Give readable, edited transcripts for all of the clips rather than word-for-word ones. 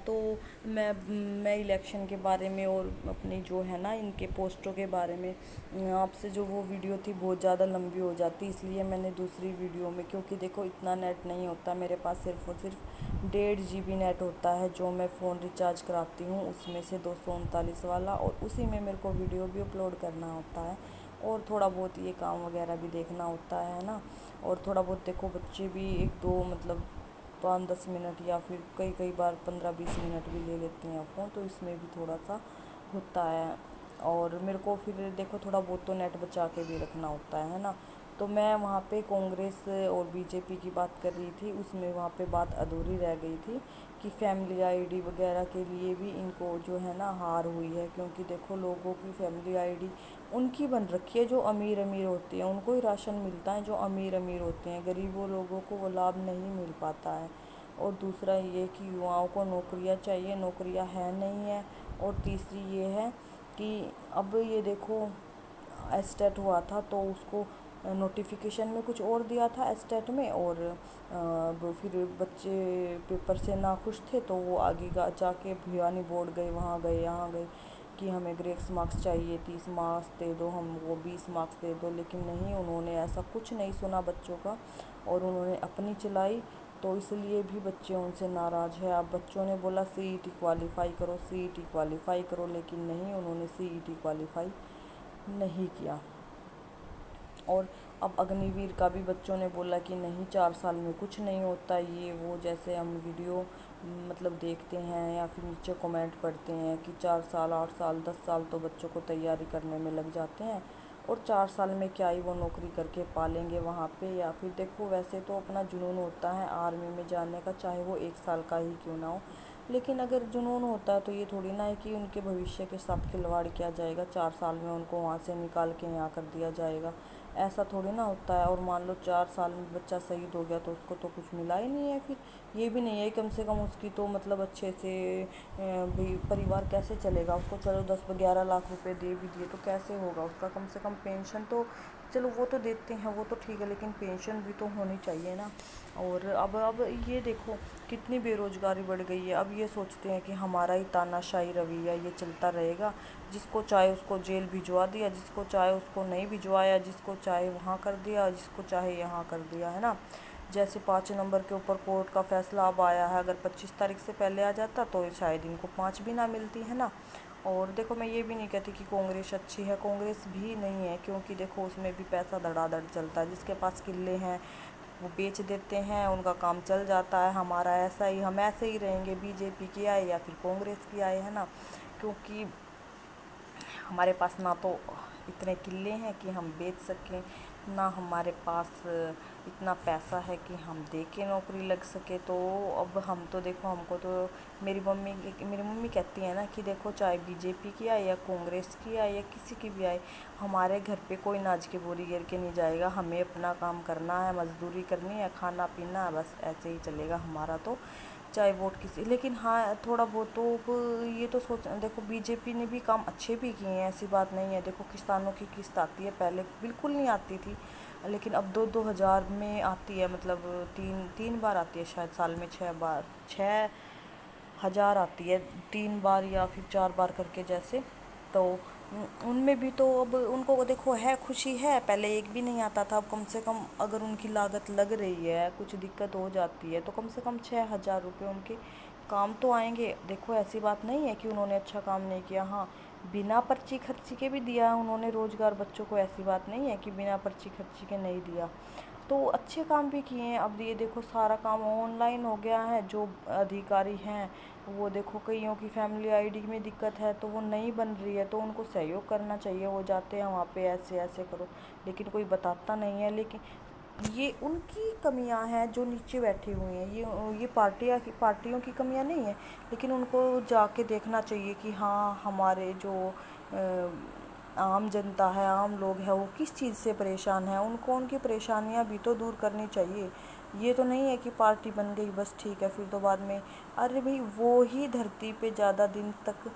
تو میں الیکشن کے بارے میں اور اپنی جو ہے نا ان کے پوسٹوں کے بارے میں آپ سے جو وہ ویڈیو تھی بہت زیادہ لمبی ہو جاتی، اس لیے میں نے دوسری ویڈیو میں، کیونکہ دیکھو اتنا نیٹ نہیں ہوتا میرے پاس، صرف اور صرف 1.5 GB نیٹ ہوتا ہے جو میں فون ریچارج کراتی ہوں، اس میں سے 239 والا، اور اسی میں میرے کو ویڈیو بھی اپلوڈ کرنا ہوتا ہے اور تھوڑا بہت یہ کام وغیرہ بھی دیکھنا ہوتا ہے نا، اور تھوڑا بہت دیکھو بچے بھی 1-2 مطلب 5-10 منٹ یا پھر کئی بار 15-20 منٹ بھی لے لیتے ہیں فون، تو اس میں بھی تھوڑا سا ہوتا ہے، اور میرے کو پھر دیکھو تھوڑا بہت تو نیٹ بچا کے بھی رکھنا ہوتا ہے نا۔ تو میں وہاں پہ کانگریس اور بی جے پی کی بات کر رہی تھی، اس میں وہاں پہ بات ادھوری رہ گئی تھی کہ فیملی آئی ڈی وغیرہ کے لیے بھی ان کو جو ہے نا ہار ہوئی ہے، کیونکہ دیکھو لوگوں کی فیملی آئی ڈی ان کی بن رکھی ہے جو امیر ہوتے ہیں، ان کو ہی راشن ملتا ہے جو امیر ہوتے ہیں، غریبوں لوگوں کو وہ لابھ نہیں مل پاتا ہے۔ اور دوسرا یہ کہ یواؤں کو نوکریاں چاہیے، نوکریاں ہیں نہیں ہیں، اور تیسری یہ ہے کہ اب یہ دیکھو ایسٹیٹ ہوا تھا تو اس کو نوٹیفیکیشن میں کچھ اور دیا تھا ایسٹیٹ میں، اور پھر بچے پیپر سے ناخوش تھے تو وہ آگے جا کے بھیوانی بورڈ گئے، وہاں گئے یہاں گئے کہ ہمیں گریس مارکس چاہیے، 30 مارکس دے دو، ہم وہ 20 مارکس دے دو، لیکن نہیں، انہوں نے ایسا کچھ نہیں سنا بچوں کا، اور انہوں نے اپنی چلائی، تو اس لیے بھی بچے ان سے ناراض ہے۔ اب بچوں نے بولا سی ای ٹی کوالیفائی کرو، سی ای ٹی کوالیفائی کرو، لیکن نہیں، انہوں نے سی ای ٹی کوالیفائی نہیں کیا۔ اور اب اگنی ویر کا بھی بچوں نے بولا کہ نہیں، 4 سال میں کچھ نہیں ہوتا، یہ وہ جیسے ہم ویڈیو مطلب دیکھتے ہیں یا پھر نیچے کومنٹ پڑھتے ہیں کہ 4 سال 8 سال 10 سال تو بچوں کو تیاری کرنے میں لگ جاتے ہیں، اور 4 سال میں کیا ہی وہ نوکری کر کے پالیں گے وہاں پہ، یا پھر دیکھو ویسے تو اپنا جنون ہوتا ہے آرمی میں جانے کا، چاہے وہ 1 سال کا ہی کیوں نہ ہو، لیکن اگر جنون ہوتا ہے تو یہ تھوڑی نہ ہے کہ ان کے بھوشیہ کے ساتھ کھلواڑ کیا جائے گا، 4 سال میں ان کو وہاں سے نکال کے یہاں کر دیا جائے گا، ایسا تھوڑی نہ ہوتا ہے۔ اور مان لو 4 سال میں بچہ شہید ہو گیا تو اس کو تو کچھ ملا ہی نہیں ہے، پھر یہ بھی نہیں ہے کم سے کم اس کی تو مطلب اچھے سے بھی پریوار کیسے چلے گا، اس کو چلو 10-11 لاکھ روپے دے بھی دیے تو کیسے ہوگا اس کا، کم سے کم پینشن تو چلو وہ تو دیتے ہیں وہ تو ٹھیک ہے، لیکن پینشن بھی تو ہونی چاہیے نا۔ اور اب یہ دیکھو کتنی بے روزگاری بڑھ گئی ہے، اب یہ سوچتے ہیں کہ ہمارا ہی تانا شاہی رویہ یہ چلتا رہے گا، جس کو چاہے اس کو جیل بھجوا دیا، جس کو چاہے اس کو نہیں بھجوایا، جس کو چاہے وہاں کر دیا، جس کو چاہے یہاں کر دیا، ہے نا۔ جیسے 5 نمبر کے اوپر کورٹ کا فیصلہ اب آیا ہے، اگر 25 تاریخ سے پہلے آ جاتا تو شاید ان کو 5 بھی نہ ملتی، ہے نا۔ اور دیکھو میں یہ بھی نہیں کہتی کہ کانگریس اچھی ہے، کانگریس بھی نہیں ہے، کیونکہ دیکھو اس میں بھی پیسہ دھڑا دھڑ چلتا ہے، جس کے پاس قلعے ہیں وہ بیچ دیتے ہیں، ان کا کام چل جاتا ہے، ہمارا ایسا ہی، ہم ایسے ہی رہیں گے، بی جے پی کی آئے یا پھر کانگریس کی آئے، ہے نا، کیونکہ ہمارے پاس نہ تو اتنے قلعے ہیں کہ ہم بیچ سکیں، نہ ہمارے پاس اتنا پیسہ ہے کہ ہم دے کے نوکری لگ سکے، تو اب ہم تو دیکھو ہم کو تو میری ممی کہتی ہیں نا کہ دیکھو چاہے بی جے پی کی آئے یا کانگریس کی آئے یا کسی کی بھی آئے، ہمارے گھر پہ کوئی ناج کی بوری گر کے نہیں جائے گا، ہمیں اپنا کام کرنا ہے، مزدوری کرنی ہے، کھانا پینا ہے، بس ایسے ہی چلے گا ہمارا تو، چاہے ووٹ کسی، لیکن ہاں تھوڑا بہت تو یہ تو دیکھو بی جے پی نے بھی کام اچھے بھی کیے ہیں، ایسی بات نہیں ہے، دیکھو کسانوں کی قسط آتی ہے، پہلے بالکل نہیں آتی تھی، لیکن اب 2-2 ہزار میں آتی ہے، مطلب تین بار آتی ہے شاید سال میں، 6 ہزار آتی ہے 3 بار یا پھر 4 بار کر کے جیسے، تو ان میں بھی تو اب ان کو دیکھو ہے خوشی ہے، پہلے ایک بھی نہیں آتا تھا، اب کم سے کم اگر ان کی لاگت لگ رہی ہے، کچھ دقت ہو جاتی ہے تو کم سے کم 6 ہزار روپے ان کے کام تو آئیں گے، دیکھو ایسی بات نہیں ہے کہ انہوں نے اچھا کام نہیں کیا، ہاں بنا پرچی خرچی کے بھی دیا انہوں نے روزگار بچوں کو، ایسی بات نہیں ہے کہ بنا پرچی خرچی کے نہیں دیا، تو اچھے کام بھی کیے ہیں۔ اب یہ دیکھو سارا کام آن لائن ہو گیا ہے، جو ادھیکاری ہیں وہ دیکھو کئیوں کی فیملی آئی ڈی میں دقت ہے تو وہ نہیں بن رہی ہے، تو ان کو سہیوگ کرنا چاہیے، وہ جاتے ہیں وہاں پہ ایسے ایسے کرو، لیکن کوئی بتاتا نہیں ہے، لیکن یہ ان کی کمیاں ہیں جو نیچے بیٹھے ہوئے ہیں، یہ پارٹیوں کی کمیاں نہیں ہیں، لیکن ان کو جا کے دیکھنا چاہیے کہ ہاں ہمارے جو عام جنتا ہے، عام لوگ ہیں، وہ کس چیز سے پریشان ہیں، ان کو ان کی پریشانیاں بھی تو دور کرنی چاہیے، یہ تو نہیں ہے کہ پارٹی بن گئی بس ٹھیک ہے، پھر تو بعد میں ارے بھئی وہی دھرتی پہ زیادہ دن تک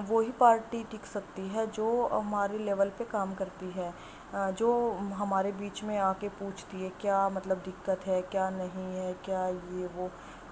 وہی پارٹی ٹک سکتی ہے جو ہمارے لیول پہ کام کرتی ہے، جو ہمارے بیچ میں آ کے پوچھتی ہے کیا مطلب دقت ہے، کیا نہیں ہے، کیا یہ وہ،